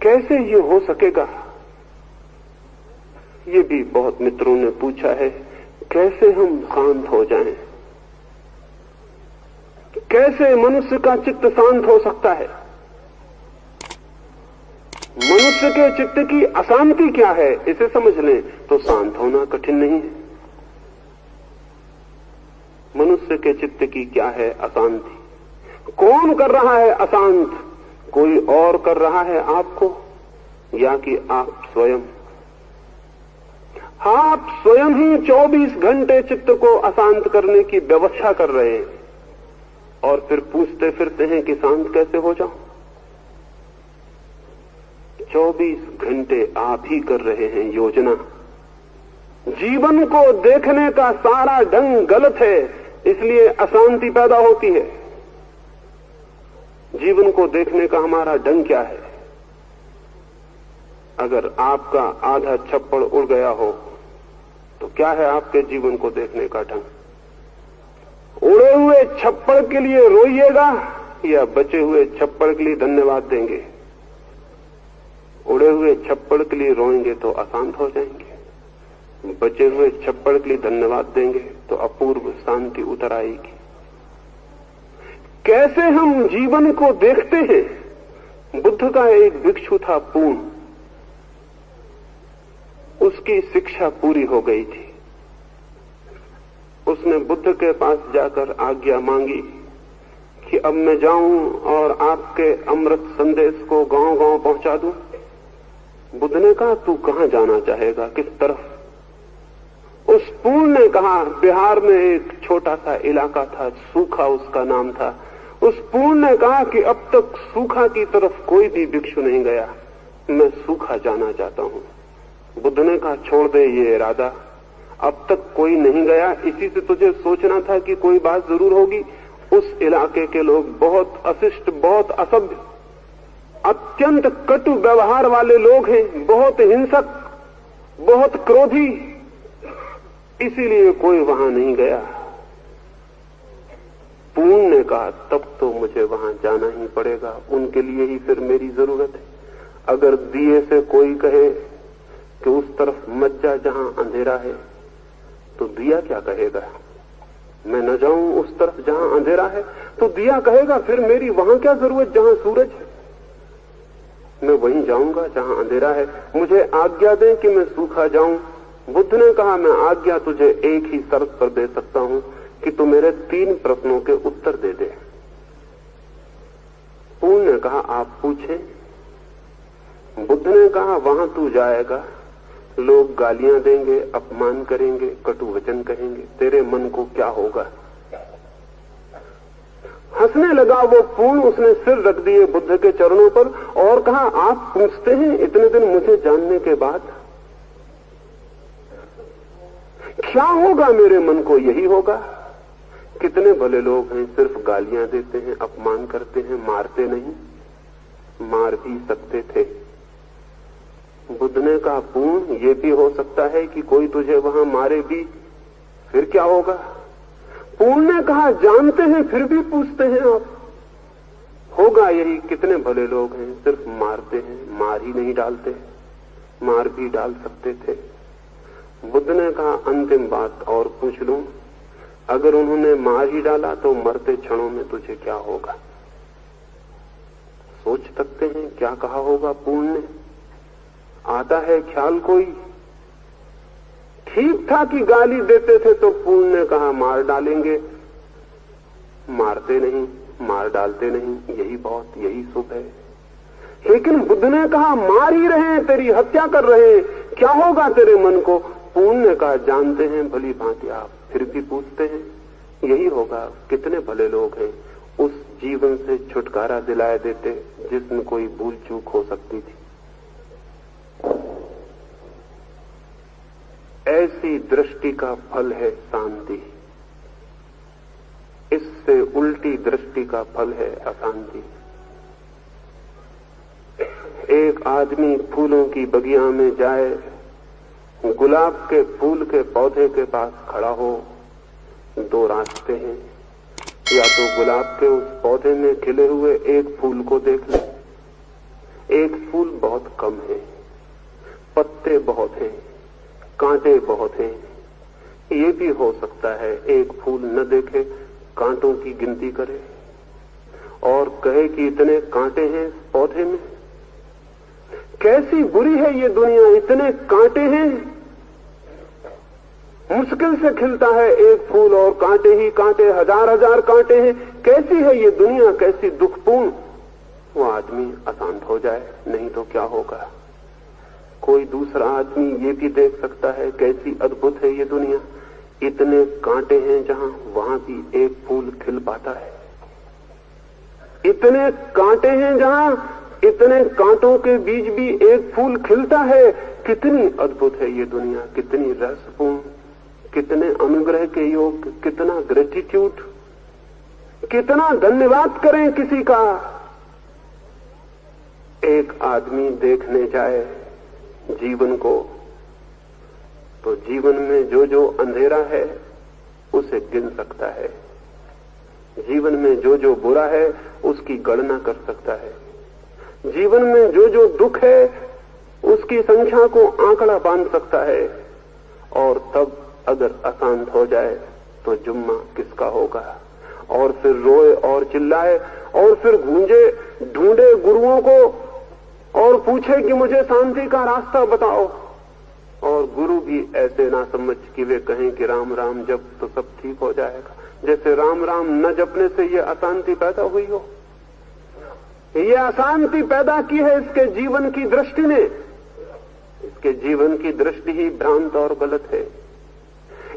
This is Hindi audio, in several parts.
कैसे ये हो सकेगा? ये भी बहुत मित्रों ने पूछा है, कैसे हम शांत हो जाएं? कैसे मनुष्य का चित्त शांत हो सकता है? मनुष्य के चित्त की अशांति क्या है, इसे समझ लें तो शांत होना कठिन नहीं है। मनुष्य के चित्त की क्या है अशांति? कौन कर रहा है अशांत? कोई और कर रहा है आपको, या कि आप स्वयं? आप स्वयं ही 24 घंटे चित्त को अशांत करने की व्यवस्था कर रहे हैं और फिर पूछते फिरते हैं कि शांत कैसे हो जाऊं। 24 घंटे आप ही कर रहे हैं योजना। जीवन को देखने का सारा ढंग गलत है, इसलिए अशांति पैदा होती है। जीवन को देखने का हमारा ढंग क्या है? अगर आपका आधा छप्पड़ उड़ गया हो तो क्या है आपके जीवन को देखने का ढंग? उड़े हुए छप्पड़ के लिए रोइएगा या बचे हुए छप्पड़ के लिए धन्यवाद देंगे? उड़े हुए छप्पड़ के लिए रोएंगे तो अशांत हो जाएंगे, बचे हुए छप्पड़ के लिए धन्यवाद देंगे तो अपूर्व शांति उतर आएगी। कैसे हम जीवन को देखते हैं? बुद्ध का एक भिक्षु था पूर्ण, उसकी शिक्षा पूरी हो गई थी। उसने बुद्ध के पास जाकर आज्ञा मांगी कि अब मैं जाऊं और आपके अमृत संदेश को गांव-गांव पहुंचा दूं। बुद्ध ने कहा, तू कहां जाना चाहेगा, किस तरफ? उस पूर्ण ने कहा, बिहार में एक छोटा सा इलाका था, सूखा उसका नाम था। उस पूर्ण ने कहा कि अब तक सूखा की तरफ कोई भी भिक्षु नहीं गया, मैं सूखा जाना चाहता हूं। बुद्ध ने कहा, छोड़ दे ये इरादा, अब तक कोई नहीं गया, इसी से तुझे सोचना था कि कोई बात जरूर होगी। उस इलाके के लोग बहुत अशिष्ट, बहुत असभ्य, अत्यंत कटु व्यवहार वाले लोग हैं, बहुत हिंसक, बहुत क्रोधी, इसीलिए कोई वहां नहीं गया। पूर्ण ने कहा, तब तो मुझे वहां जाना ही पड़ेगा, उनके लिए ही फिर मेरी जरूरत है। अगर दिए से कोई कहे कि उस तरफ मत जा जहां अंधेरा है, तो दिया क्या कहेगा? मैं न जाऊं उस तरफ जहां अंधेरा है, तो दिया कहेगा फिर मेरी वहां क्या जरूरत जहां सूरज है? मैं वहीं जाऊंगा जहां अंधेरा है। मुझे आज्ञा दें कि मैं सूखा जाऊं। बुद्ध ने कहा, मैं आज्ञा तुझे एक ही शर्त पर दे सकता हूं कि तू मेरे 3 प्रश्नों के उत्तर दे दे। पूर्ण ने कहा, आप पूछें। बुद्ध ने कहा, वहां तू जाएगा, लोग गालियां देंगे, अपमान करेंगे, कटु वचन कहेंगे, तेरे मन को क्या होगा? हंसने लगा वो पूर्ण, उसने सिर रख दिए बुद्ध के चरणों पर और कहा, आप पूछते हैं इतने दिन मुझे जानने के बाद, क्या होगा मेरे मन को? यही होगा। कितने भले लोग हैं, सिर्फ गालियां देते हैं, अपमान करते हैं, मारते नहीं। मार भी सकते थे। बुद्ध ने कहा, पूर्ण, ये भी हो सकता है कि कोई तुझे वहां मारे भी, फिर क्या होगा? पूर्ण ने कहा, जानते हैं फिर भी पूछते हैं आप? होगा यही। कितने भले लोग हैं, सिर्फ मारते हैं, मार ही नहीं डालते, मार भी डाल सकते थे। बुद्ध ने कहा, अंतिम बात और पूछ लूं, अगर उन्होंने मार ही डाला तो मरते क्षणों में तुझे क्या होगा? सोच सकते हैं क्या कहा होगा पूर्ण ने? आता है ख्याल कोई? ठीक था कि गाली देते थे तो पूर्ण ने कहा, मार डालेंगे, मारते नहीं, मार डालते नहीं, यही बहुत, यही शुभ है। लेकिन बुद्ध ने कहा, मार ही रहे हैं, तेरी हत्या कर रहे हैं, क्या होगा तेरे मन को? पूर्ण ने कहा, जानते हैं भली भांति आप, फिर भी पूछते हैं, यही होगा। कितने भले लोग हैं, उस जीवन से छुटकारा दिलाए देते जिसमें कोई भूल चूक हो सकती थी। ऐसी दृष्टि का फल है शांति, इससे उल्टी दृष्टि का फल है अशांति। एक आदमी फूलों की बगिया में जाए, गुलाब के फूल के पौधे के पास खड़ा हो, 2 रास्ते हैं, या तो गुलाब के उस पौधे में खिले हुए एक फूल को देख ले, एक फूल बहुत कम है, पत्ते बहुत हैं, कांटे बहुत हैं। ये भी हो सकता है एक फूल न देखे, कांटों की गिनती करे और कहे कि इतने कांटे हैं पौधे में। कैसी बुरी है ये दुनिया, इतने कांटे हैं। मुश्किल से खिलता है एक फूल और कांटे ही कांटे, हजार हजार कांटे हैं। कैसी है ये दुनिया, कैसी दुखपूर्ण। वो आदमी अशांत हो जाए, नहीं तो क्या होगा। कोई दूसरा आदमी ये भी देख सकता है कैसी अद्भुत है ये दुनिया, इतने कांटे हैं जहां वहां भी एक फूल खिल पाता है। इतने कांटे हैं जहां इतने कांटों के बीच भी एक फूल खिलता है। कितनी अद्भुत है ये दुनिया, कितनी रहस्यपूर्ण, कितने अनुग्रह के योग, कितना ग्रेटिट्यूड, कितना धन्यवाद करें किसी का। एक आदमी देखने जाए जीवन को तो जीवन में जो जो अंधेरा है उसे गिन सकता है, जीवन में जो जो बुरा है उसकी गणना कर सकता है, जीवन में जो जो दुख है उसकी संख्या को आंकड़ा बांध सकता है। और तब अगर अशांत हो जाए तो जुम्मा किसका होगा। और फिर रोए और चिल्लाए और फिर गूंजे, ढूंढे गुरुओं को और पूछे कि मुझे शांति का रास्ता बताओ। और गुरु भी ऐसे ना समझ कि वे कहें कि राम राम जप तो सब ठीक हो जाएगा, जैसे राम राम न जपने से ये अशांति पैदा हुई हो। ये अशांति पैदा की है इसके जीवन की दृष्टि ने। इसके जीवन की दृष्टि ही भ्रांत और गलत है।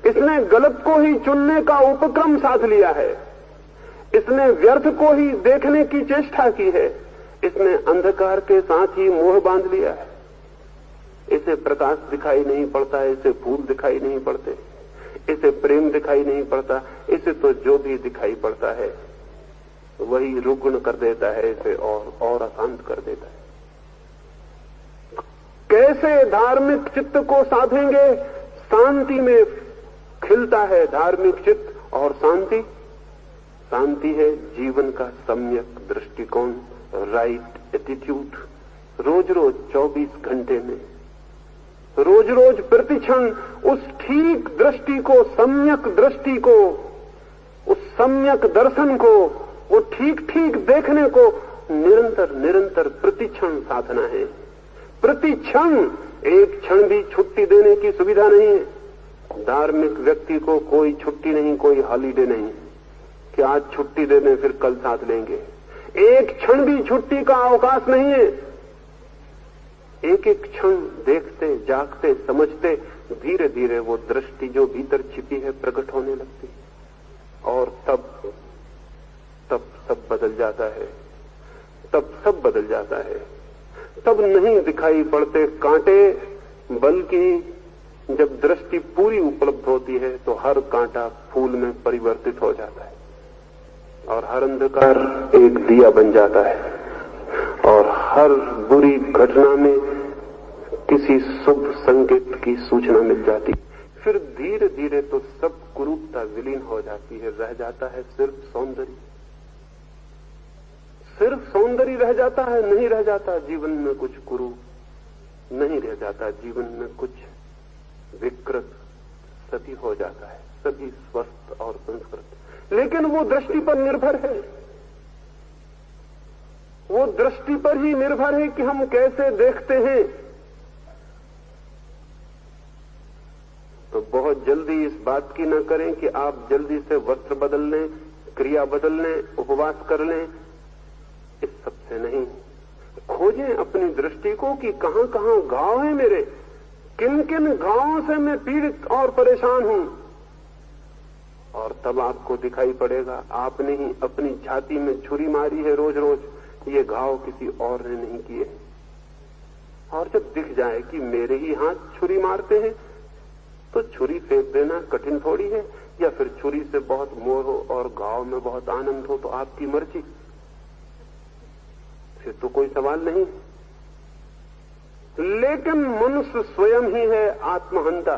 इसने गलत को ही चुनने का उपक्रम साध लिया है, इसने व्यर्थ को ही देखने की चेष्टा की है, इसने अंधकार के साथ ही मोह बांध लिया है। इसे प्रकाश दिखाई नहीं पड़ता, इसे फूल दिखाई नहीं पड़ते, इसे प्रेम दिखाई नहीं पड़ता, इसे तो जो भी दिखाई पड़ता है वही रुग्ण कर देता है इसे और अशांत कर देता है। कैसे धार्मिक चित्त को साधेंगे? शांति में खिलता है धार्मिक चित्त। और शांति है जीवन का सम्यक दृष्टिकोण, राइट एटीट्यूड। रोज रोज 24 घंटे में, रोज रोज प्रतिक्षण उस ठीक दृष्टि को, सम्यक दृष्टि को, उस सम्यक दर्शन को, वो ठीक ठीक देखने को निरंतर निरंतर प्रतिक्षण साधना है। प्रतिक्षण, एक क्षण भी छुट्टी देने की सुविधा नहीं है। धार्मिक व्यक्ति को कोई छुट्टी नहीं, कोई हॉलीडे नहीं कि आज छुट्टी दे दें फिर कल साथ लेंगे। एक क्षण भी छुट्टी का अवकाश नहीं है। एक एक क्षण देखते, जागते, समझते, धीरे धीरे वो दृष्टि जो भीतर छिपी है प्रकट होने लगती है। और तब सब बदल जाता है, तब सब बदल जाता है। तब नहीं दिखाई पड़ते कांटे, बल्कि जब दृष्टि पूरी उपलब्ध होती है तो हर कांटा फूल में परिवर्तित हो जाता है और हर अंधकार एक दिया बन जाता है और हर बुरी घटना में किसी शुभ संकेत की सूचना मिल जाती। फिर धीरे धीरे तो सब कुरूपता विलीन हो जाती है, रह जाता है सिर्फ सौंदर्य। सिर्फ सौंदर्य रह जाता है, नहीं रह जाता जीवन में कुछ कुरूप, नहीं रह जाता जीवन में कुछ विकृत। सभी हो जाता है, सभी स्वस्थ और संस्कृत। लेकिन वो दृष्टि पर निर्भर है, वो दृष्टि पर ही निर्भर है कि हम कैसे देखते हैं। तो बहुत जल्दी इस बात की न करें कि आप जल्दी से वस्त्र बदल लें, क्रिया बदल लें, उपवास कर लें। इस सबसे नहीं, खोजें अपनी दृष्टि को कि कहां कहां घाव है मेरे, किन किन घावों से मैं पीड़ित और परेशान हूं। और तब आपको दिखाई पड़ेगा आपने ही अपनी छाती में छुरी मारी है रोज रोज, ये घाव किसी और ने नहीं किए। और जब दिख जाए कि मेरे ही हाथ छुरी मारते हैं तो छुरी फेंक देना कठिन थोड़ी है, या फिर छुरी से बहुत मोह हो और घाव में बहुत आनंद हो तो आपकी मर्जी, फिर तो कोई सवाल नहीं। लेकिन मनुष्य स्वयं ही है आत्महंता,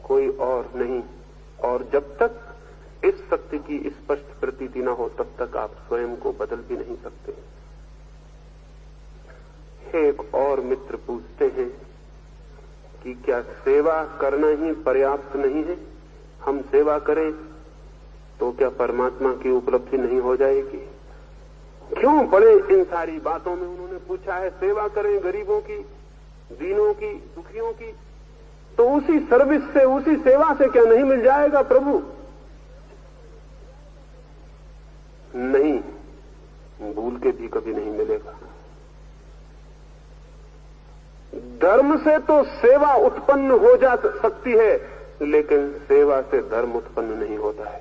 कोई और नहीं। और जब तक इस सत्य की स्पष्ट प्रतीति न हो तब तक आप स्वयं को बदल भी नहीं सकते। एक और मित्र पूछते हैं कि क्या सेवा करना ही पर्याप्त नहीं है? हम सेवा करें तो क्या परमात्मा की उपलब्धि नहीं हो जाएगी? क्यों पड़े इन सारी बातों में? उन्होंने पूछा है सेवा करें गरीबों की, दीनों की, दुखियों की, तो उसी सर्विस से, उसी सेवा से क्या नहीं मिल जाएगा प्रभु? नहीं, भूल के भी कभी नहीं मिलेगा। धर्म से तो सेवा उत्पन्न हो जा सकती है, लेकिन सेवा से धर्म उत्पन्न नहीं होता है।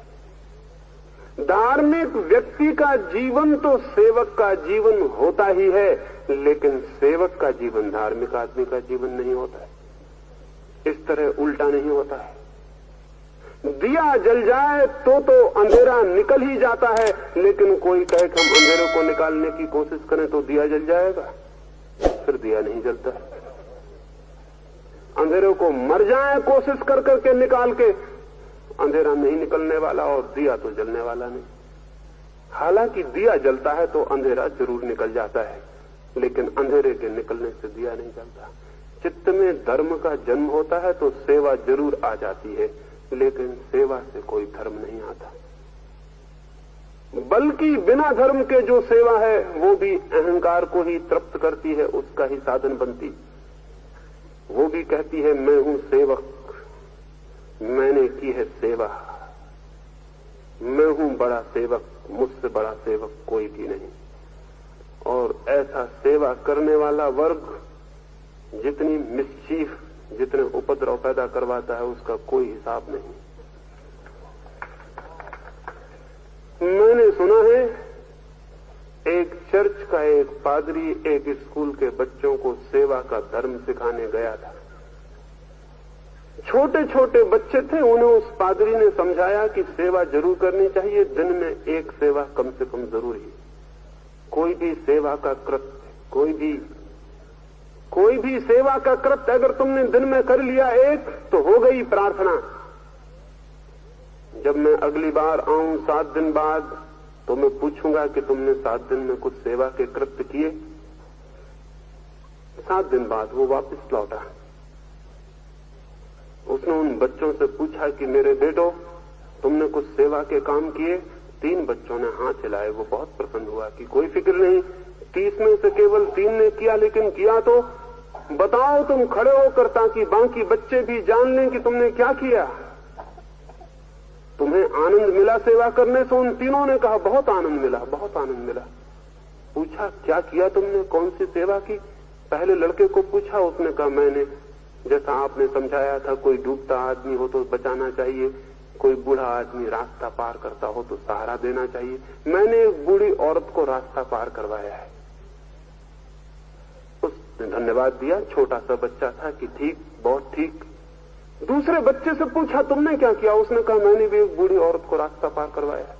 धार्मिक व्यक्ति का जीवन तो सेवक का जीवन होता ही है, लेकिन सेवक का जीवन धार्मिक आदमी का जीवन नहीं होता है। इस तरह उल्टा नहीं होता है। दिया जल जाए तो अंधेरा निकल ही जाता है, लेकिन कोई कहे कि हम अंधेरे को निकालने की कोशिश करें तो दिया जल जाएगा, फिर दिया नहीं जलता। अंधेरे को मर जाए कोशिश कर करके निकाल के, अंधेरा नहीं निकलने वाला और दिया तो जलने वाला नहीं। हालांकि दिया जलता है तो अंधेरा जरूर निकल जाता है, लेकिन अंधेरे के निकलने से दिया नहीं जलता। चित्त में धर्म का जन्म होता है तो सेवा जरूर आ जाती है, लेकिन सेवा से कोई धर्म नहीं आता। बल्कि बिना धर्म के जो सेवा है वो भी अहंकार को ही तृप्त करती है, उसका ही साधन बनती। वो भी कहती है मैं हूं सेवक, मैंने की है सेवा, मैं हूं बड़ा सेवक, मुझसे बड़ा सेवक कोई भी नहीं। और ऐसा सेवा करने वाला वर्ग जितनी मिस्चीफ, जितने उपद्रव पैदा करवाता है, उसका कोई हिसाब नहीं। मैंने सुना है एक चर्च का एक पादरी एक स्कूल के बच्चों को सेवा का धर्म सिखाने गया था। छोटे छोटे बच्चे थे, उन्हें उस पादरी ने समझाया कि सेवा जरूर करनी चाहिए, दिन में एक सेवा कम से कम जरूरी। कोई भी सेवा का कृत्य, कोई भी सेवा का कृत्य अगर तुमने दिन में कर लिया एक, तो हो गई प्रार्थना। जब मैं अगली बार आऊं 7 दिन बाद, तो मैं पूछूंगा कि तुमने 7 दिन में कुछ सेवा के कृत्य किए? 7 दिन बाद वो वापस लौटा। उसने उन बच्चों से पूछा कि मेरे बेटो, तुमने कुछ सेवा के काम किए? 3 बच्चों ने हाथ हिलाए। वो बहुत प्रसन्न हुआ कि कोई फिक्र नहीं, 30 में से केवल 3 ने किया, लेकिन किया तो बताओ तुम खड़े होकर, ताकि बाकी बच्चे भी जान लें कि तुमने क्या किया। तुम्हें आनंद मिला सेवा करने से? उन तीनों ने कहा बहुत आनंद मिला, बहुत आनंद मिला। पूछा क्या किया तुमने, कौन सी सेवा की? पहले लड़के को पूछा, उसने कहा मैंने जैसा आपने समझाया था, कोई डूबता आदमी हो तो बचाना चाहिए, कोई बूढ़ा आदमी रास्ता पार करता हो तो सहारा देना चाहिए, मैंने एक बूढ़ी औरत को रास्ता पार करवाया है। उसने धन्यवाद दिया, छोटा सा बच्चा था कि ठीक, बहुत ठीक। दूसरे बच्चे से पूछा तुमने क्या किया? उसने कहा मैंने भी एक बूढ़ी औरत को रास्ता पार करवाया।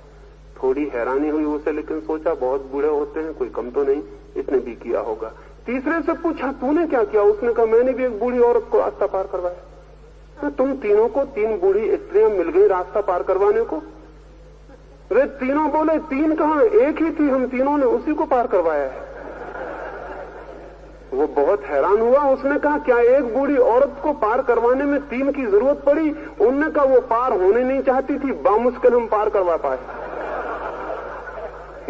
थोड़ी हैरानी हुई उसे, लेकिन सोचा बहुत बूढ़े होते हैं, कोई कम तो नहीं, इसने भी किया होगा। तीसरे से पूछा तूने क्या किया? उसने कहा मैंने भी एक बूढ़ी औरत को रास्ता पार करवाया। तुम तीनों को 3 बूढ़ी स्त्रियां मिल गई रास्ता पार करवाने को? वे तीनों बोले 3 कहां, एक ही थी, हम तीनों ने उसी को पार करवाया है। वो बहुत हैरान हुआ। उसने कहा क्या एक बूढ़ी औरत को पार करवाने में 3 की जरूरत पड़ी? उन्होंने कहा वो पार होने नहीं चाहती थी, बामुश्किल हम पार करवा पाए,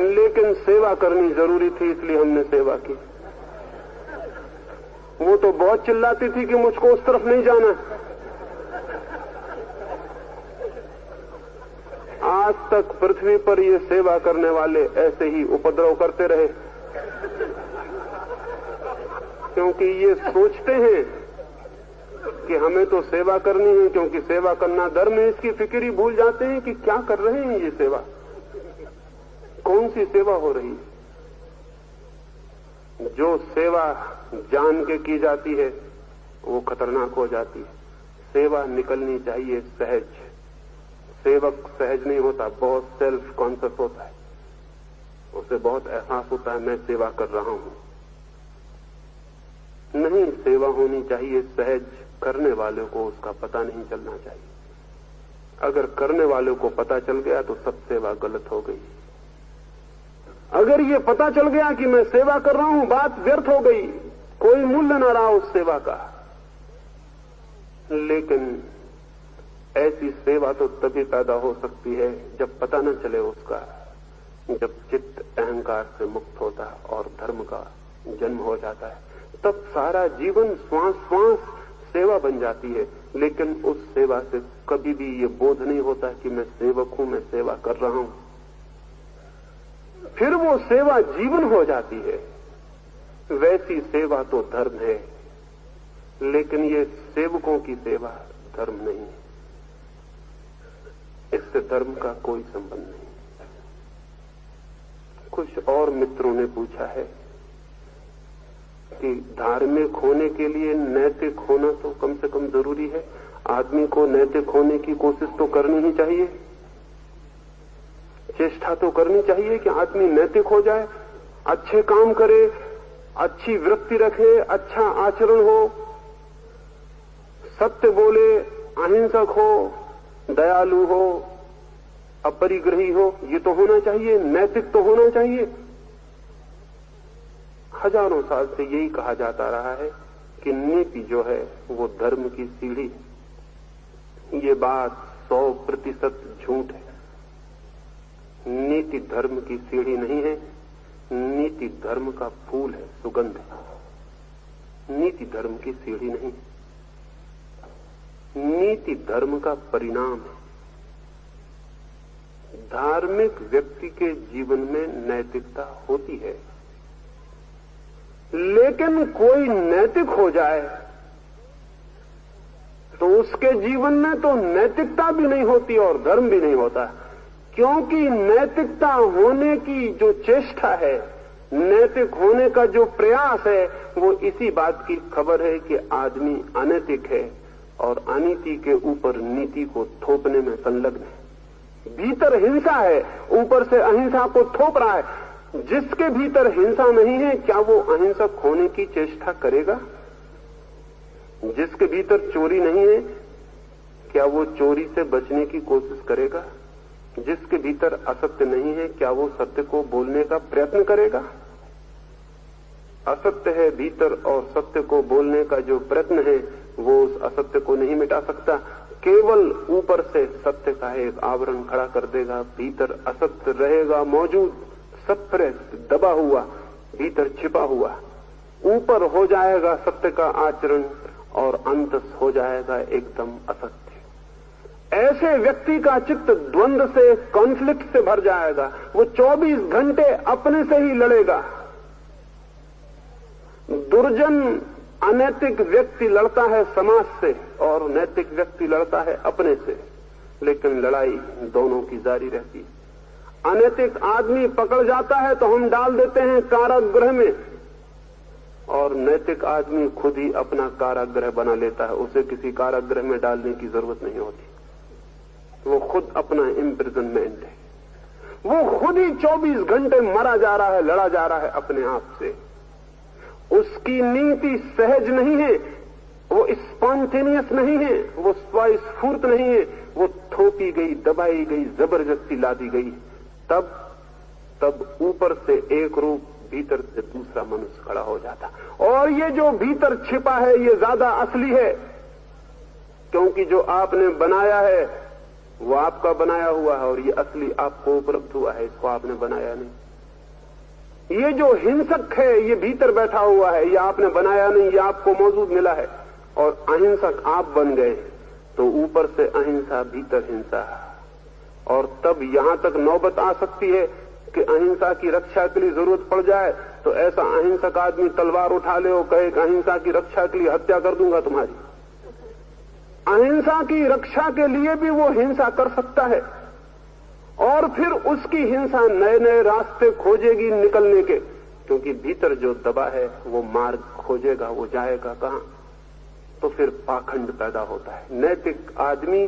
लेकिन सेवा करनी जरूरी थी, इसलिए हमने सेवा की। वो तो बहुत चिल्लाती थी कि मुझको उस तरफ नहीं जाना। आज तक पृथ्वी पर ये सेवा करने वाले ऐसे ही उपद्रव करते रहे, क्योंकि ये सोचते हैं कि हमें तो सेवा करनी है, क्योंकि सेवा करना धर्म है। इसकी फिक्र ही भूल जाते हैं कि क्या कर रहे हैं ये सेवा, कौन सी सेवा हो रही है। जो सेवा जान के की जाती है वो खतरनाक हो जाती है। सेवा निकलनी चाहिए सहज। सेवक सहज नहीं होता, बहुत सेल्फ कॉन्शियस होता है, उसे बहुत एहसास होता है मैं सेवा कर रहा हूं। नहीं, सेवा होनी चाहिए सहज। करने वाले को उसका पता नहीं चलना चाहिए। अगर करने वाले को पता चल गया तो सब सेवा गलत हो गई। अगर ये पता चल गया कि मैं सेवा कर रहा हूं, बात व्यर्थ हो गई, कोई मूल्य न रहा उस सेवा का। लेकिन ऐसी सेवा तो तभी पैदा हो सकती है जब पता न चले उसका, जब चित्त अहंकार से मुक्त होता है और धर्म का जन्म हो जाता है। तब सारा जीवन श्वास श्वास सेवा बन जाती है। लेकिन उस सेवा से कभी भी ये बोध नहीं होता कि मैं सेवक हूं, मैं सेवा कर रहा हूं। फिर वो सेवा जीवन हो जाती है। वैसी सेवा तो धर्म है, लेकिन ये सेवकों की सेवा धर्म नहीं है। इससे धर्म का कोई संबंध नहीं। कुछ और मित्रों ने पूछा है कि धार्मिक होने के लिए नैतिक होना तो कम से कम जरूरी है। आदमी को नैतिक होने की कोशिश तो करनी ही चाहिए, चेष्टा तो करनी चाहिए कि आदमी नैतिक हो जाए, अच्छे काम करे, अच्छी वृत्ति रखे, अच्छा आचरण हो, सत्य बोले, अहिंसक हो, दयालु हो, अपरिग्रही हो। ये तो होना चाहिए, नैतिक तो होना चाहिए। हजारों साल से यही कहा जाता रहा है कि नीति जो है वो धर्म की सीढ़ी है। ये बात 100% झूठ है। नीति धर्म की सीढ़ी नहीं है, नीति धर्म का फूल है, सुगंध है। नीति धर्म की सीढ़ी नहीं, नीति धर्म का परिणाम है। धार्मिक व्यक्ति के जीवन में नैतिकता होती है, लेकिन कोई नैतिक हो जाए तो उसके जीवन में तो नैतिकता भी नहीं होती और धर्म भी नहीं होता। क्योंकि नैतिकता होने की जो चेष्टा है, नैतिक होने का जो प्रयास है, वो इसी बात की खबर है कि आदमी अनैतिक है और अनीति के ऊपर नीति को थोपने में संलग्न है। भीतर हिंसा है, ऊपर से अहिंसा को थोप रहा है। जिसके भीतर हिंसा नहीं है, क्या वो अहिंसक होने की चेष्टा करेगा? जिसके भीतर चोरी नहीं है, क्या वो चोरी से बचने की कोशिश करेगा? जिसके भीतर असत्य नहीं है, क्या वो सत्य को बोलने का प्रयत्न करेगा? असत्य है भीतर और सत्य को बोलने का जो प्रयत्न है वो उस असत्य को नहीं मिटा सकता। केवल ऊपर से सत्य का एक आवरण खड़ा कर देगा, भीतर असत्य रहेगा मौजूद, सप्रेस, दबा हुआ, भीतर छिपा हुआ। ऊपर हो जाएगा सत्य का आचरण और अंतस हो जाएगा एकदम असत्य। ऐसे व्यक्ति का चित्त द्वंद्व से, कॉन्फ्लिक्ट से भर जाएगा। वो 24 घंटे अपने से ही लड़ेगा। दुर्जन अनैतिक व्यक्ति लड़ता है समाज से और नैतिक व्यक्ति लड़ता है अपने से, लेकिन लड़ाई दोनों की जारी रहती है। अनैतिक आदमी पकड़ जाता है तो हम डाल देते हैं कारागृह में, और नैतिक आदमी खुद ही अपना कारागृह बना लेता है। उसे किसी कारागृह में डालने की जरूरत नहीं होती, वो खुद अपना इम्प्रिजनमेंट है। वो खुद ही 24 घंटे मरा जा रहा है, लड़ा जा रहा है अपने आप से। उसकी नीति सहज नहीं है, वो स्पॉन्टेनियस नहीं है, वो स्वस्फूर्त नहीं है, वो थोपी गई, दबाई गई, जबरदस्ती ला दी गई। तब ऊपर से एक रूप, भीतर से दूसरा मनुष्य खड़ा हो जाता। और ये जो भीतर छिपा है ये ज्यादा असली है, क्योंकि जो आपने बनाया है वो आपका बनाया हुआ है और ये असली आपको उपलब्ध हुआ है, इसको आपने बनाया नहीं। ये जो हिंसक है ये भीतर बैठा हुआ है, ये आपने बनाया नहीं, ये आपको मौजूद मिला है। और अहिंसक आप बन गए तो ऊपर से अहिंसा, भीतर हिंसा। और तब यहां तक नौबत आ सकती है कि अहिंसा की रक्षा के लिए जरूरत पड़ जाए तो ऐसा अहिंसक आदमी तलवार उठा ले और कहे कि अहिंसा की रक्षा के लिए हत्या कर दूंगा तुम्हारी। अहिंसा की रक्षा के लिए भी वो हिंसा कर सकता है, और फिर उसकी हिंसा नए नए रास्ते खोजेगी निकलने के, क्योंकि भीतर जो दबा है वो मार्ग खोजेगा, वो जाएगा कहां? तो फिर पाखंड पैदा होता है। नैतिक आदमी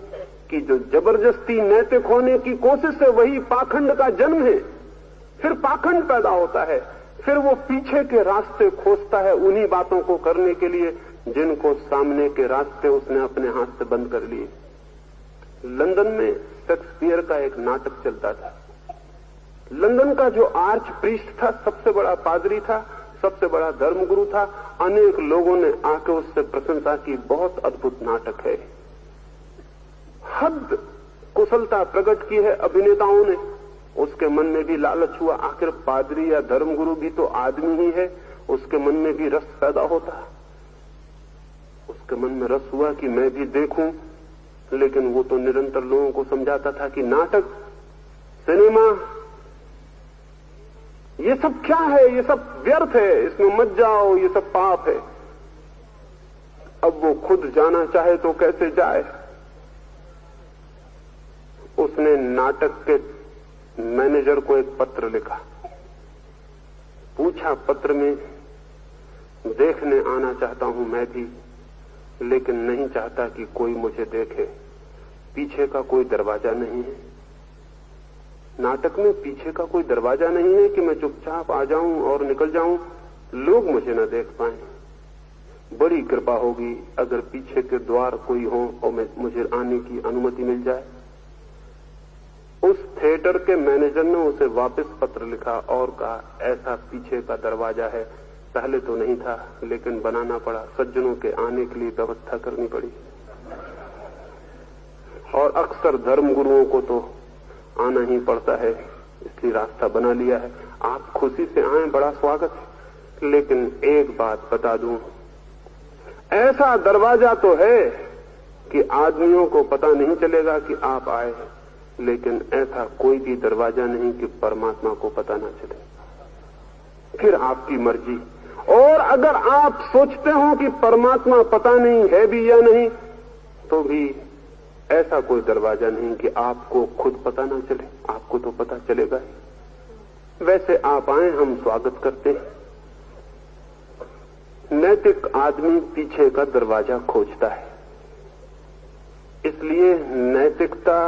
की जो जबरदस्ती नैतिक होने की कोशिश है वही पाखंड का जन्म है। फिर पाखंड पैदा होता है, फिर वो पीछे के रास्ते खोजता है उन्हीं बातों को करने के लिए जिनको सामने के रास्ते उसने अपने हाथ से बंद कर लिए। लंदन में शेक्सपियर का एक नाटक चलता था। लंदन का जो आर्च प्रीस्ट था, सबसे बड़ा पादरी था, सबसे बड़ा धर्मगुरु था। अनेक लोगों ने आके उससे प्रशंसा की, बहुत अद्भुत नाटक है। हद कुशलता प्रकट की है अभिनेताओं ने। उसके मन में भी लालच हुआ, आखिर पादरी या धर्मगुरु भी तो आदमी ही है, उसके मन में भी रस पैदा होता। उसके मन में रस हुआ कि मैं भी देखूं, लेकिन वो तो निरंतर लोगों को समझाता था कि नाटक, सिनेमा, ये सब क्या है, ये सब व्यर्थ है, इसमें मत जाओ, ये सब पाप है। अब वो खुद जाना चाहे तो कैसे जाए। उसने नाटक के मैनेजर को एक पत्र लिखा, पूछा पत्र में, देखने आना चाहता हूं मैं भी, लेकिन नहीं चाहता कि कोई मुझे देखे। पीछे का कोई दरवाजा नहीं है। नाटक में पीछे का कोई दरवाजा नहीं है कि मैं चुपचाप आ जाऊं और निकल जाऊं, लोग मुझे न देख पाए। बड़ी कृपा होगी अगर पीछे के द्वार कोई हो और मुझे आने की अनुमति मिल जाए। उस थिएटर के मैनेजर ने उसे वापस पत्र लिखा और कहा, ऐसा पीछे का दरवाजा है, पहले तो नहीं था लेकिन बनाना पड़ा, सज्जनों के आने के लिए व्यवस्था करनी पड़ी। और अक्सर धर्मगुरुओं को तो आना ही पड़ता है, इसलिए रास्ता बना लिया है। आप खुशी से आए, बड़ा स्वागत है। लेकिन एक बात बता दूं, ऐसा दरवाजा तो है कि आदमियों को पता नहीं चलेगा कि आप आए हैं, लेकिन ऐसा कोई भी दरवाजा नहीं कि परमात्मा को पता ना चले। फिर आपकी मर्जी। और अगर आप सोचते हो कि परमात्मा पता नहीं है भी या नहीं, तो भी ऐसा कोई दरवाजा नहीं कि आपको खुद पता ना चले, आपको तो पता चलेगा ही। वैसे आप आए, हम स्वागत करते हैं। नैतिक आदमी पीछे का दरवाजा खोजता है, इसलिए नैतिकता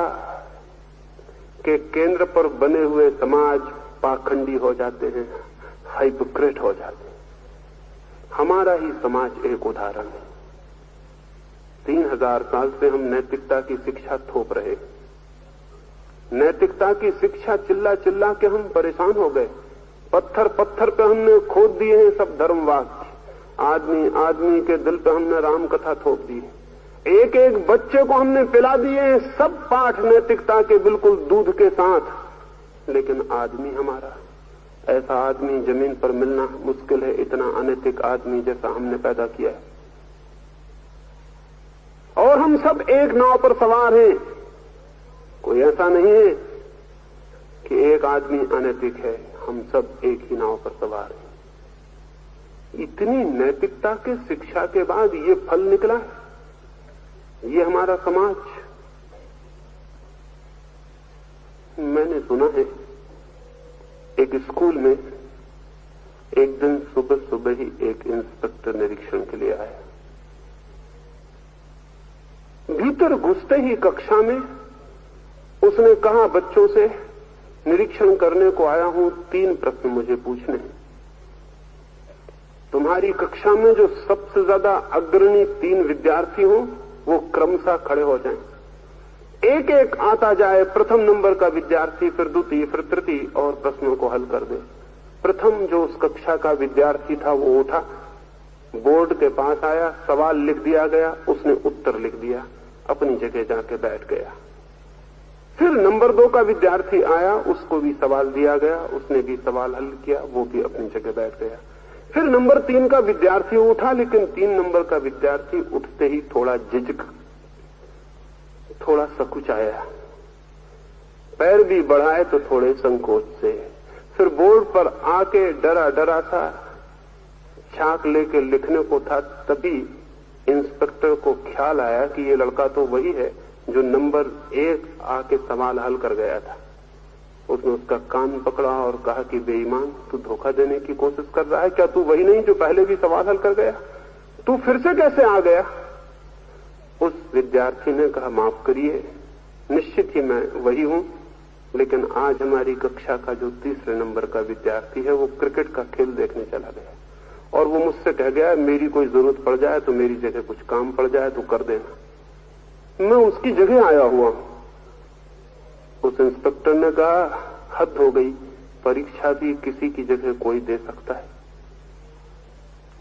के केंद्र पर बने हुए समाज पाखंडी हो जाते हैं, हाइपोक्रेट हो जाते हैं। हमारा ही समाज एक उदाहरण है। 3000 साल से हम नैतिकता की शिक्षा थोप रहे। नैतिकता की शिक्षा चिल्ला चिल्ला के हम परेशान हो गए। पत्थर पत्थर पे हमने खोद दिए हैं सब धर्मवाक्य। आदमी आदमी के दिल पे हमने राम कथा थोप दी। एक एक बच्चे को हमने पिला दिए हैं सब पाठ नैतिकता के, बिल्कुल दूध के साथ। लेकिन आदमी हमारा, ऐसा आदमी जमीन पर मिलना मुश्किल है, इतना अनैतिक आदमी जैसा हमने पैदा किया है। और हम सब एक नाव पर सवार हैं। कोई ऐसा नहीं है कि एक आदमी अनैतिक है, हम सब एक ही नाव पर सवार हैं। इतनी नैतिकता के शिक्षा के बाद ये फल निकला है, ये हमारा समाज। मैंने सुना है एक स्कूल में एक दिन सुबह सुबह ही एक इंस्पेक्टर निरीक्षण के लिए आया। भीतर घुसते ही कक्षा में उसने कहा बच्चों से, निरीक्षण करने को आया हूं, 3 प्रश्न मुझे पूछने हैं। तुम्हारी कक्षा में जो सबसे ज्यादा अग्रणी 3 विद्यार्थी हो वो क्रमशः खड़े हो जाएं। एक एक आता जाए, प्रथम नंबर का विद्यार्थी, फिर द्वितीय, फिर तृतीय, और प्रश्नों को हल कर दे। प्रथम जो उस कक्षा का विद्यार्थी था वो उठा, बोर्ड के पास आया, सवाल लिख दिया गया, उसने उत्तर लिख दिया, अपनी जगह जाके बैठ गया। फिर नंबर 2 का विद्यार्थी आया, उसको भी सवाल दिया गया, उसने भी सवाल हल किया, वो भी अपनी जगह बैठ गया। फिर नंबर 3 का विद्यार्थी उठा, लेकिन 3 नंबर का विद्यार्थी उठते ही थोड़ा झिझक, थोड़ा सकुचाया, पैर भी बढ़ाए तो थोड़े संकोच से। फिर बोर्ड पर आके डरा डरा सा चाक लेके लिखने को था, तभी इंस्पेक्टर को ख्याल आया कि ये लड़का तो वही है जो नंबर 1 आके सवाल हल कर गया था। उसने उसका कान पकड़ा और कहा कि बेईमान, तू धोखा देने की कोशिश कर रहा है क्या? तू वही नहीं जो पहले भी सवाल हल कर गया? तू फिर से कैसे आ गया? उस विद्यार्थी ने कहा, माफ करिए, निश्चित ही मैं वही हूं, लेकिन आज हमारी कक्षा का जो 3रे नंबर का विद्यार्थी है वो क्रिकेट का खेल देखने चला गया और वो मुझसे कह गया मेरी कोई जरूरत पड़ जाए तो, मेरी जगह कुछ काम पड़ जाए तो कर देना, मैं उसकी जगह आया हुआ हूं। उस इंस्पेक्टर ने कहा, हद हो गई, परीक्षा भी किसी की जगह कोई दे सकता है।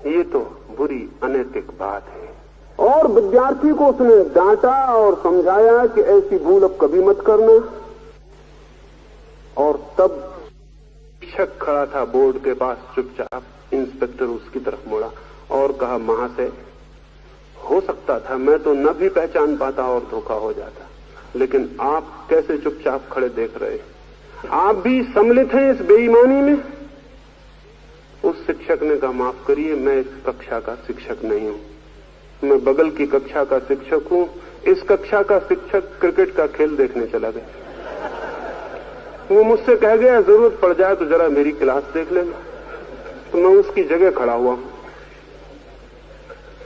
ये तो बुरी अनैतिक बात है। और विद्यार्थी को उसने डांटा और समझाया कि ऐसी भूल अब कभी मत करना। और तब शिक्षक खड़ा था बोर्ड के पास चुपचाप। इंस्पेक्टर उसकी तरफ मुड़ा और कहा, महाशय, हो सकता था मैं तो न भी पहचान पाता और धोखा हो जाता, लेकिन आप कैसे चुपचाप खड़े देख रहे? आप भी सम्मिलित हैं इस बेईमानी में? उस शिक्षक ने कहा, माफ करिए, मैं इस कक्षा का शिक्षक नहीं हूं, मैं बगल की कक्षा का शिक्षक हूं। इस कक्षा का शिक्षक क्रिकेट का खेल देखने चला गया। वो मुझसे कह गया, जरूरत पड़ जाए तो जरा मेरी क्लास देख लेना। तो मैं उसकी जगह खड़ा हुआ।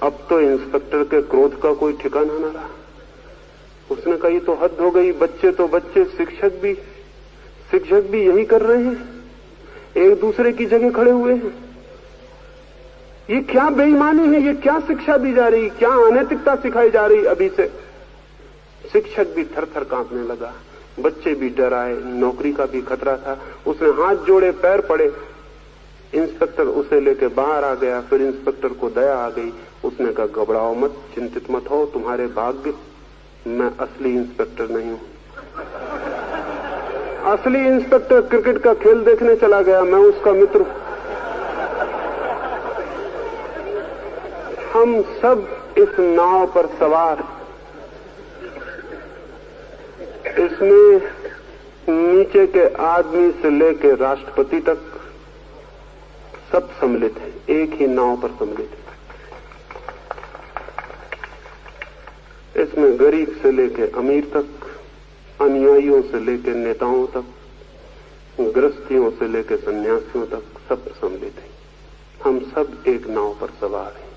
अब तो इंस्पेक्टर के क्रोध का कोई ठिकाना न रहा। उसने कहा, ये तो हद हो गई, बच्चे तो बच्चे, शिक्षक भी यही कर रहे हैं, एक दूसरे की जगह खड़े हुए हैं। ये क्या बेईमानी है, ये क्या शिक्षा दी जा रही, क्या अनैतिकता सिखाई जा रही अभी से। शिक्षक भी थर थर कांपने लगा, बच्चे भी डर आए, नौकरी का भी खतरा था। उसने हाथ जोड़े, पैर पड़े। इंस्पेक्टर उसे लेके बाहर आ गया। फिर इंस्पेक्टर को दया आ गई। उसने कहा, घबराओ मत, चिंतित मत हो, तुम्हारे भाग्य, मैं असली इंस्पेक्टर नहीं हूं। असली इंस्पेक्टर क्रिकेट का खेल देखने चला गया, मैं उसका मित्र। हम सब इस नाव पर सवार, इसमें नीचे के आदमी से लेकर राष्ट्रपति तक सब सम्मिलित हैं, एक ही नाव पर सम्मिलित है। इसमें गरीब से लेकर अमीर तक, अनुयायियों से लेकर नेताओं तक, गृहस्थियों से लेकर सन्यासियों तक सब सम्मिलित हैं। हम सब एक नाव पर सवार हैं।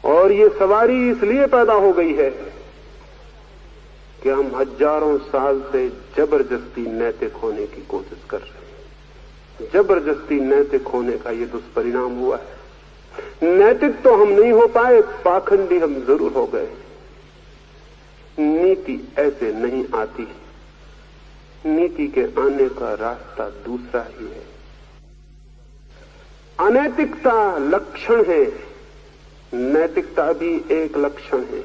और ये सवारी इसलिए पैदा हो गई है कि हम हजारों साल से जबरदस्ती नैतिक होने की कोशिश कर रहे हैं। जबरदस्ती नैतिक होने का ये दुष्परिणाम हुआ है। नैतिक तो हम नहीं हो पाए, पाखंडी हम जरूर हो गए। नीति ऐसे नहीं आती, नीति के आने का रास्ता दूसरा ही है। अनैतिकता लक्षण है, नैतिकता भी एक लक्षण है।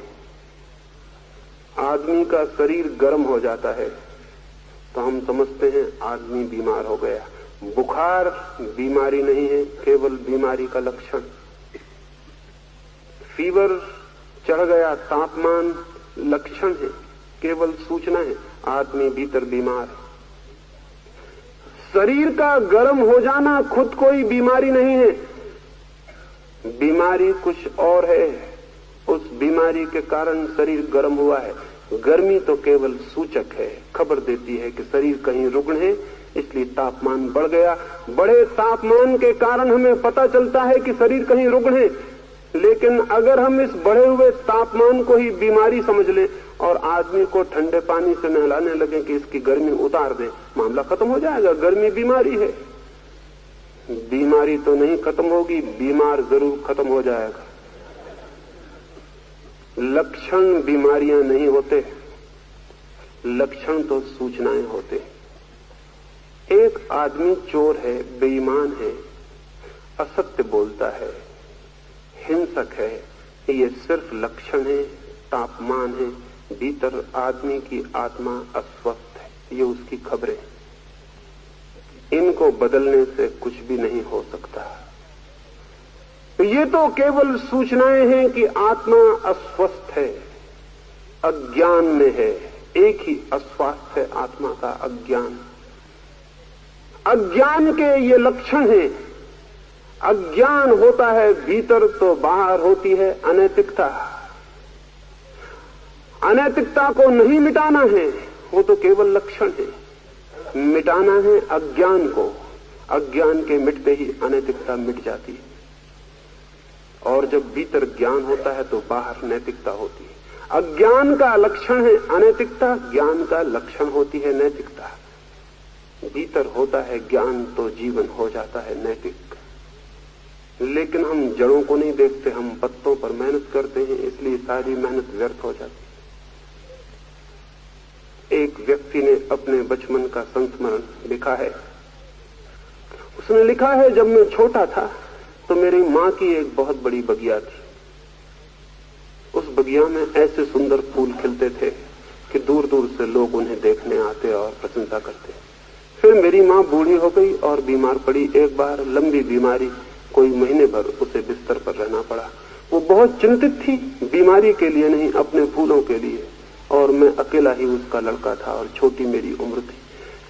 आदमी का शरीर गर्म हो जाता है तो हम समझते हैं आदमी बीमार हो गया। बुखार बीमारी नहीं है, केवल बीमारी का लक्षण। फीवर चढ़ गया, तापमान लक्षण है, केवल सूचना है, आदमी भीतर बीमार है। शरीर का गर्म हो जाना खुद कोई बीमारी नहीं है, बीमारी कुछ और है। उस बीमारी के कारण शरीर गर्म हुआ है। गर्मी तो केवल सूचक है, खबर देती है कि शरीर कहीं रुग्ण है, इसलिए तापमान बढ़ गया। बड़े तापमान के कारण हमें पता चलता है कि शरीर कहीं रुग्ण है। लेकिन अगर हम इस बढ़े हुए तापमान को ही बीमारी समझ लें और आदमी को ठंडे पानी से नहलाने लगे कि इसकी गर्मी उतार दें, मामला खत्म हो जाएगा। गर्मी बीमारी है, बीमारी तो नहीं खत्म होगी, बीमार जरूर खत्म हो जाएगा। लक्षण बीमारियां नहीं होते, लक्षण तो सूचनाएं होते। एक आदमी चोर है, बेईमान है, असत्य बोलता है, हिंसक है, ये सिर्फ लक्षण है, तापमान है। भीतर आदमी की आत्मा अस्वस्थ है, ये उसकी खबरें। इनको बदलने से कुछ भी नहीं हो सकता। ये तो केवल सूचनाएं हैं कि आत्मा अस्वस्थ है, अज्ञान में है। एक ही अस्वास्थ्य है आत्मा का, अज्ञान। अज्ञान के ये लक्षण हैं। अज्ञान होता है भीतर तो बाहर होती है अनैतिकता। अनैतिकता को नहीं मिटाना है, वो तो केवल लक्षण है। मिटाना है अज्ञान को। अज्ञान के मिटते ही अनैतिकता मिट जाती है। और जब भीतर ज्ञान होता है तो बाहर नैतिकता होती है। अज्ञान का लक्षण है अनैतिकता, ज्ञान का लक्षण होती है नैतिकता। भीतर होता है ज्ञान तो जीवन हो जाता है नैतिक। लेकिन हम जड़ों को नहीं देखते, हम पत्तों पर मेहनत करते हैं, इसलिए सारी मेहनत व्यर्थ हो जाती है। एक व्यक्ति ने अपने बचपन का संस्मरण लिखा है। उसने लिखा है, जब मैं छोटा था तो मेरी माँ की एक बहुत बड़ी बगिया थी। उस बगिया में ऐसे सुंदर फूल खिलते थे कि दूर दूर से लोग उन्हें देखने आते और प्रशंसा करते। फिर मेरी माँ बूढ़ी हो गई और बीमार पड़ी। एक बार लंबी बीमारी, कोई महीने भर उसे बिस्तर पर रहना पड़ा। वो बहुत चिंतित थी, बीमारी के लिए नहीं, अपने फूलों के लिए। और मैं अकेला ही उसका लड़का था और छोटी मेरी उम्र थी।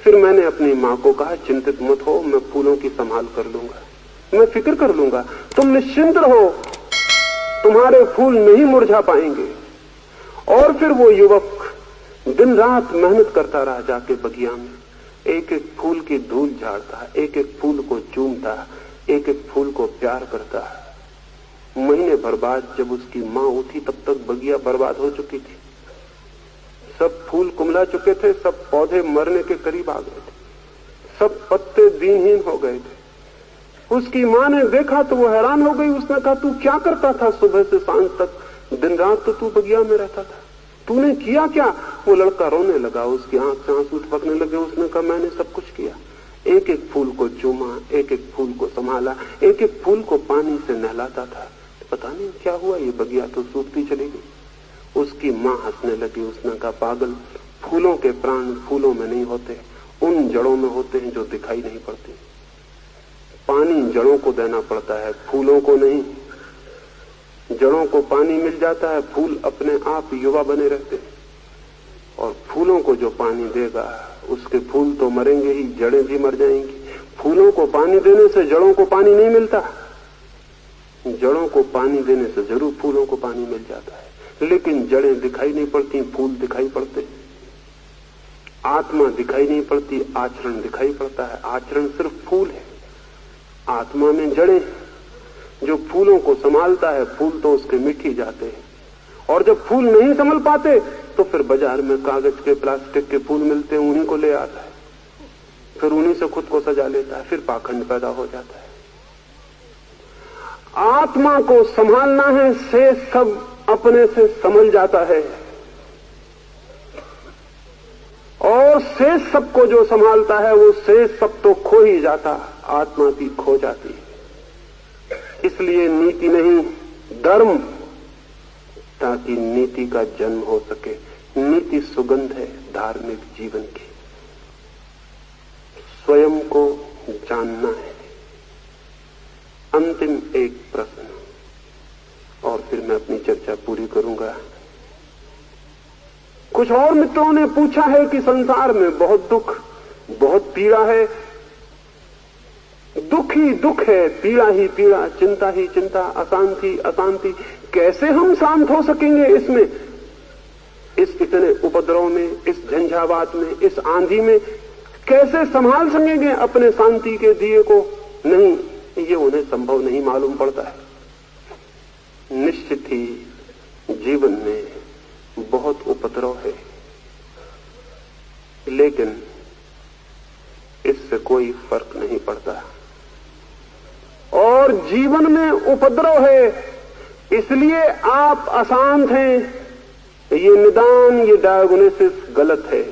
फिर मैंने अपनी माँ को कहा, चिंतित मत हो, मैं फूलों की संभाल कर लूंगा, मैं फिक्र कर लूंगा, तुम निश्चिंत रहो, तुम्हारे फूल नहीं मुरझा पाएंगे। और फिर वो युवक दिन रात मेहनत करता रहा, जाके बगिया में एक एक फूल की धूल झाड़ता, एक एक फूल को चूमता, एक एक फूल को प्यार करता। महीने भर बाद जब उसकी माँ उठी तब तक बगिया बर्बाद हो चुकी थी। सब फूल कुमला चुके थे, सब पौधे मरने के करीब आ गए थे, सब पत्ते दीनहीन हो गए थे। उसकी माँ ने देखा तो वो हैरान हो गई। उसने कहा, तू क्या करता था सुबह से सांझ तक? दिन रात तो तू बगिया में रहता था, तूने किया क्या? वो लड़का रोने लगा, उसकी आंख से आंसू टपकने लगे। उसने कहा, मैंने सब कुछ किया, एक एक फूल को चूमा, एक एक फूल को संभाला, एक एक फूल को पानी से नहलाता था। पता नहीं क्या हुआ, ये बगिया तो सूखती चली गई। उसकी माँ हंसने लगी। उसने कहा, पागल, फूलों के प्राण फूलों में नहीं होते, उन जड़ों में होते हैं जो दिखाई नहीं पड़ती। पानी जड़ों को देना पड़ता है, फूलों को नहीं। जड़ों को पानी मिल जाता है, फूल अपने आप युवा बने रहते हैं। और फूलों को जो पानी देगा उसके फूल तो मरेंगे ही, जड़ें भी मर जाएंगी। फूलों को पानी देने से जड़ों को पानी नहीं मिलता, जड़ों को पानी देने से जरूर फूलों को पानी मिल जाता है। लेकिन जड़ें दिखाई नहीं पड़ती, फूल दिखाई पड़ते। आत्मा दिखाई नहीं पड़ती, आचरण दिखाई पड़ता है। आचरण सिर्फ फूल है, आत्मा में जड़ें। जो फूलों को संभालता है, फूल तो उसके मिट ही जाते हैं। और जब फूल नहीं संभल पाते तो फिर बाजार में कागज के, प्लास्टिक के फूल मिलते हैं, उन्हीं को ले आता है, फिर उन्हीं से खुद को सजा लेता है, फिर पाखंड पैदा हो जाता है। आत्मा को संभालना है, शेष सब अपने से संभल जाता है। और शेष सबको जो संभालता है वो शेष सब तो खो ही जाता, आत्मा भी खो जाती है। इसलिए नीति नहीं, धर्म, ताकि नीति का जन्म हो सके। नीति सुगंध है धार्मिक जीवन की। स्वयं को जानना है। अंतिम एक प्रश्न और फिर मैं अपनी चर्चा पूरी करूंगा। कुछ और मित्रों ने पूछा है कि संसार में बहुत दुख, बहुत पीड़ा है। दुख ही दुख है, पीड़ा ही पीड़ा, चिंता ही चिंता, अशांति अशांति। कैसे हम शांत हो सकेंगे इसमें, इस इतने उपद्रव में, इस झंझावात में, इस आंधी में? कैसे संभाल सकेंगे अपने शांति के दिए को? नहीं, ये उन्हें संभव नहीं मालूम पड़ता है। निश्चित ही जीवन में बहुत उपद्रव है, लेकिन इससे कोई फर्क नहीं पड़ता। और जीवन में उपद्रव है इसलिए आप अशांत हैं, ये निदान, ये डायग्नोसिस गलत है।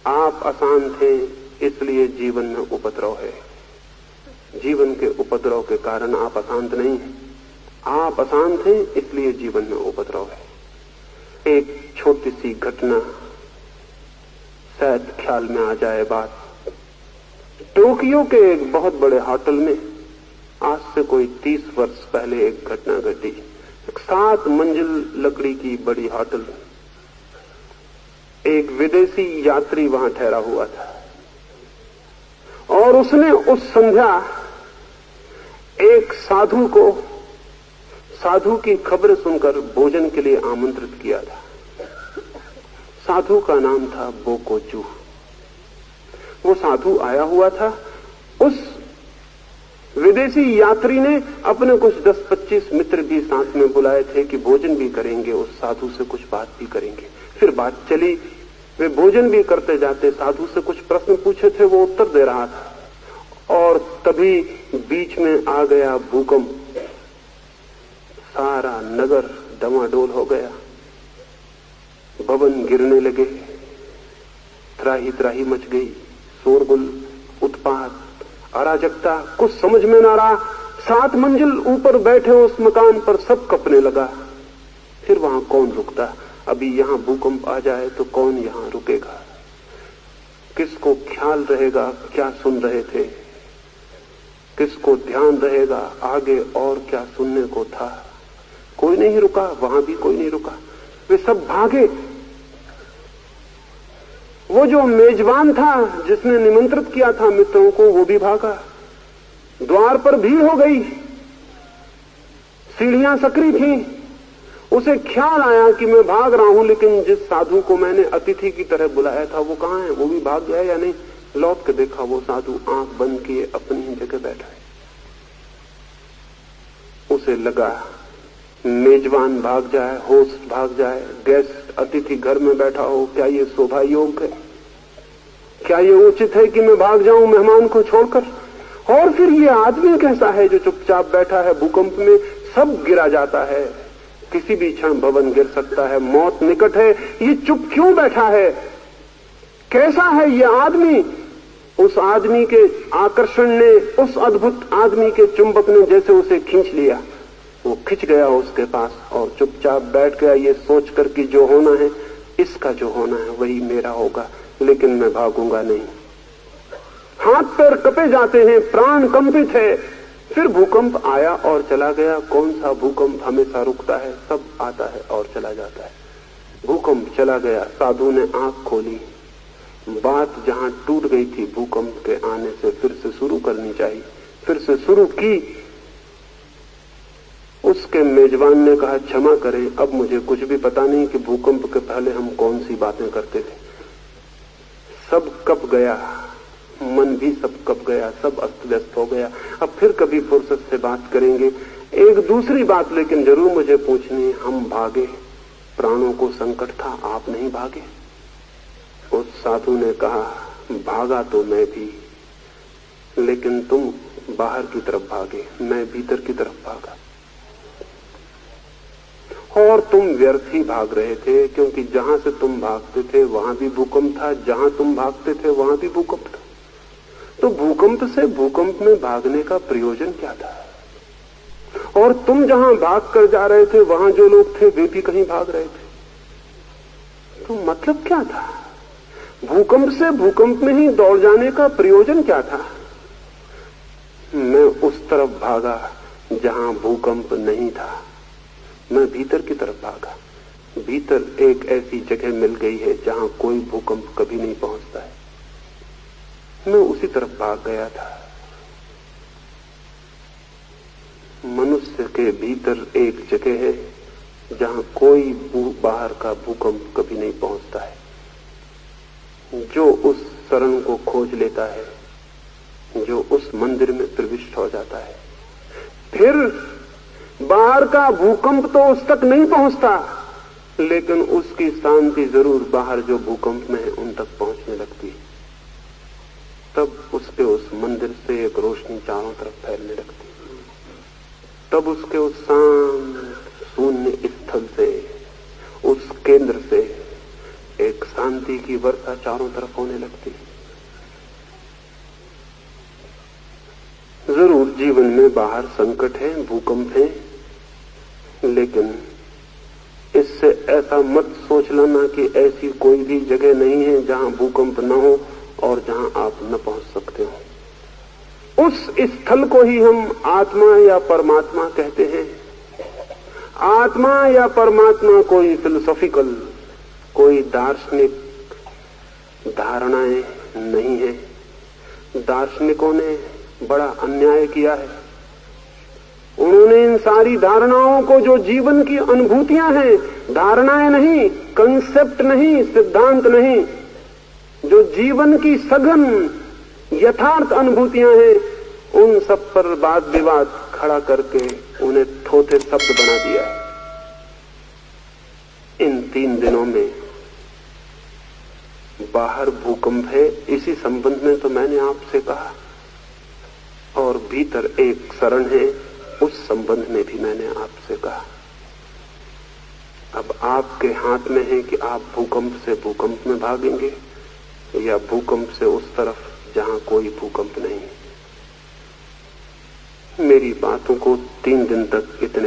आप अशांत हैं इसलिए जीवन में उपद्रव है। जीवन के उपद्रव के कारण आप अशांत नहीं हैं, आप अशांत हैं इसलिए जीवन में उपद्रव है। एक छोटी सी घटना, शायद ख्याल में आ जाए बात। टोक्यो के एक बहुत बड़े होटल में आज से कोई 30 वर्ष पहले एक घटना घटी। एक 7 मंजिल लकड़ी की बड़ी होटल, एक विदेशी यात्री वहां ठहरा हुआ था और उसने उस संध्या एक साधु को, साधु की खबर सुनकर भोजन के लिए आमंत्रित किया था। साधु का नाम था बोकोजू। वो साधु आया हुआ था। उस विदेशी यात्री ने अपने कुछ 10-25 मित्र भी साथ में बुलाए थे कि भोजन भी करेंगे, उस साधु से कुछ बात भी करेंगे। फिर बात चली, वे भोजन भी करते जाते। साधु से कुछ प्रश्न पूछे थे, वो उत्तर दे रहा था और तभी बीच में आ गया भूकंप। सारा नगर डमाडोल हो गया, भवन गिरने लगे, त्राही त्राही मच गई, शोरगुल, उत्पात, अराजकता, कुछ समझ में ना रहा। 7 मंजिल ऊपर बैठे उस मकान पर सब कपने लगा। फिर वहां कौन रुकता? अभी यहां भूकंप आ जाए तो कौन यहां रुकेगा? किसको ख्याल रहेगा क्या सुन रहे थे? किसको ध्यान रहेगा आगे और क्या सुनने को था? कोई नहीं रुका, वहां भी कोई नहीं रुका, वे सब भागे। वो जो मेजबान था जिसने निमंत्रित किया था मित्रों को, वो भी भागा। द्वार पर भीड़ हो गई, सीढ़ियां सकरी थी। उसे ख्याल आया कि मैं भाग रहा हूं, लेकिन जिस साधु को मैंने अतिथि की तरह बुलाया था वो कहां है? वो भी भाग गया या नहीं? लौट के देखा, वो साधु आंख बंद किए अपनी ही जगह बैठा है। उसे लगा मेजबान भाग जाए, होस्ट भाग जाए, गेस्ट अतिथि घर में बैठा हो, क्या ये शोभा योग्य है? क्या ये उचित है कि मैं भाग जाऊं मेहमान को छोड़कर? और फिर ये आदमी कैसा है जो चुपचाप बैठा है? भूकंप में सब गिरा जाता है, किसी भी क्षण भवन गिर सकता है, मौत निकट है, ये चुप क्यों बैठा है? कैसा है ये आदमी? उस आदमी के आकर्षण ने, उस अद्भुत आदमी के चुंबक ने जैसे उसे खींच लिया। वो खिंच गया उसके पास और चुपचाप बैठ गया, ये सोचकर कि जो होना है, इसका जो होना है वही मेरा होगा, लेकिन मैं भागूंगा नहीं। हाथ पैर कपे जाते हैं, प्राण कंपित है। फिर भूकंप आया और चला गया। कौन सा भूकंप हमेशा रुकता है? सब आता है और चला जाता है। भूकंप चला गया, साधु ने आंख खोली। बात जहां टूट गई थी भूकंप के आने से, फिर से शुरू करनी चाहिए। फिर से शुरू की। उसके मेजबान ने कहा, क्षमा करें, अब मुझे कुछ भी पता नहीं कि भूकंप के पहले हम कौन सी बातें करते थे। सब कब गया, मन भी सब कब गया, सब अस्त व्यस्त हो गया। अब फिर कभी फुर्सत से बात करेंगे। एक दूसरी बात लेकिन जरूर मुझे पूछनी, हम भागे, प्राणों को संकट था, आप नहीं भागे? उस साधु ने कहा, भागा तो मैं भी, लेकिन तुम बाहर की तरफ भागे, मैं भीतर की तरफ भागा। और तुम व्यर्थ ही भाग रहे थे, क्योंकि जहां से तुम भागते थे वहां भी भूकंप था, जहां तुम भागते थे वहां भी भूकंप था। तो भूकंप से भूकंप में भागने का प्रयोजन क्या था? और तुम जहां भाग कर जा रहे थे वहां जो लोग थे वे भी कहीं भाग रहे थे। तो मतलब क्या था? भूकंप से भूकंप में ही दौड़ जाने का प्रयोजन क्या था? मैं उस तरफ भागा जहां भूकंप नहीं था, मैं भीतर की तरफ भागा। भीतर एक ऐसी जगह मिल गई है जहां कोई भूकंप कभी नहीं पहुंचता है। मैं उसी तरफ भाग गया था। मनुष्य के भीतर एक जगह है जहां कोई बाहर का भूकंप कभी नहीं पहुंचता है। जो उस शरण को खोज लेता है, जो उस मंदिर में प्रविष्ट हो जाता है, फिर बाहर का भूकंप तो उस तक नहीं पहुंचता, लेकिन उसकी शांति जरूर बाहर जो भूकंप में है उन तक पहुंचने लगती है। तब उसके उस मंदिर से एक रोशनी चारों तरफ फैलने लगती है। तब उसके उस शांत शून्य स्थल से, उस केंद्र से एक शांति की वर्षा चारों तरफ होने लगती है। जरूर जीवन में बाहर संकट है, भूकंप है, लेकिन इससे ऐसा मत सोच लेना कि ऐसी कोई भी जगह नहीं है जहां भूकंप न हो और जहां आप न पहुंच सकते हो। उस स्थल को ही हम आत्मा या परमात्मा कहते हैं। आत्मा या परमात्मा कोई फिलोसॉफिकल, कोई दार्शनिक धारणाएं नहीं है। दार्शनिकों ने बड़ा अन्याय किया है। उन्होंने इन सारी धारणाओं को, जो जीवन की अनुभूतियां हैं, धारणाएं नहीं, कंसेप्ट नहीं, सिद्धांत नहीं, जो जीवन की सघन यथार्थ अनुभूतियां हैं, उन सब पर वाद विवाद खड़ा करके उन्हें थोथे शब्द बना दिया है। इन 3 दिनों में बाहर भूकंप है, इसी संबंध में तो मैंने आपसे कहा, और भीतर एक शरण है, उस संबंध में भी मैंने आपसे कहा। अब आपके हाथ में है कि आप भूकंप से भूकंप में भागेंगे या भूकंप से उस तरफ जहां कोई भूकंप नहीं। मेरी बातों को 3 दिन तक इतने